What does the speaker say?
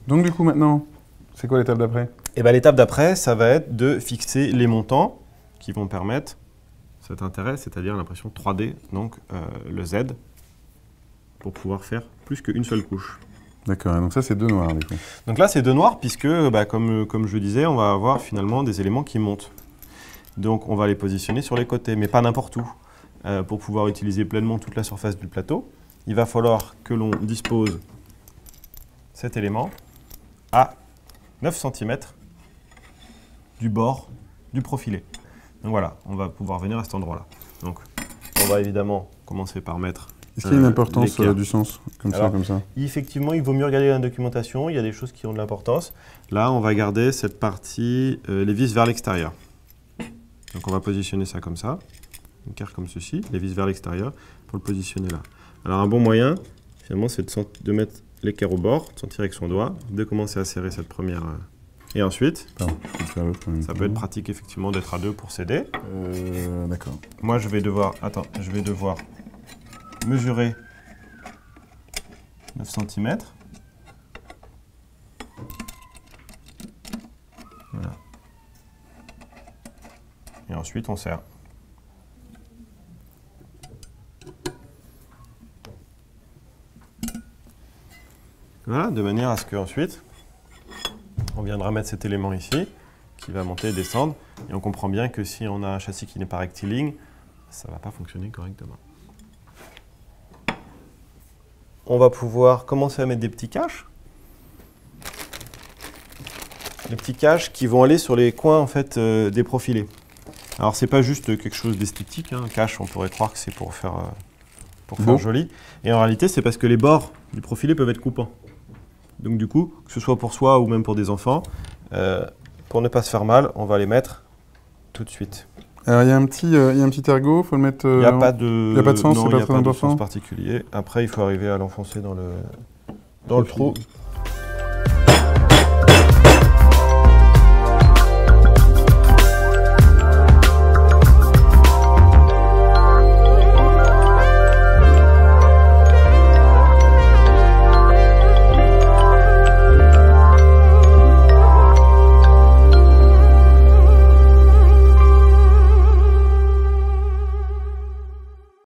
Donc du coup maintenant, c'est quoi l'étape d'après? Et bien l'étape d'après, ça va être de fixer les montants qui vont permettre cet intérêt, c'est-à-dire l'impression 3D, donc le Z, pour pouvoir faire plus qu'une seule couche. D'accord, donc ça c'est deux noirs du coup. Donc là c'est deux noirs puisque, comme je disais, on va avoir finalement des éléments qui montent. Donc on va les positionner sur les côtés, mais pas n'importe où. Pour pouvoir utiliser pleinement toute la surface du plateau, il va falloir que l'on dispose cet élément à 9 cm du bord du profilé. Donc voilà, on va pouvoir venir à cet endroit-là. Donc on va évidemment commencer par mettre. Est-ce qu'il y a une importance l'équerre. du sens comme Alors, ça, comme ça? Effectivement, il vaut mieux regarder la documentation, il y a des choses qui ont de l'importance. Là, on va garder cette partie, les vis vers l'extérieur. Donc on va positionner ça comme ça, une carte comme ceci, les vis vers l'extérieur, pour le positionner là. Alors un bon moyen, finalement, c'est de mettre l'équerre au bord, de sentir avec son doigt, de commencer à serrer cette première... Et ensuite, Pardon, je vais faire l'autre en même ça temps. peut être pratique effectivement d'être à deux pour s'aider. D'accord. Moi, je vais devoir mesurer 9 cm. Voilà. Et ensuite, on serre. Voilà, de manière à ce qu'ensuite, on viendra mettre cet élément ici, qui va monter et descendre. Et on comprend bien que si on a un châssis qui n'est pas rectiligne, ça ne va pas fonctionner correctement. On va pouvoir commencer à mettre des petits caches. Les petits caches qui vont aller sur les coins en fait, des profilés. Alors c'est pas juste quelque chose d'esthétique, hein. Cache, on pourrait croire que c'est pour faire joli. Et en réalité, c'est parce que les bords du profilé peuvent être coupants. Donc du coup, que ce soit pour soi ou même pour des enfants, pour ne pas se faire mal, on va les mettre tout de suite. Alors il y a un petit ergot, faut le mettre. Il n'y a pas de, y a pas de sens, c'est pas il n'y a très pas de important. sens particulier. Après, il faut arriver à l'enfoncer dans le trou.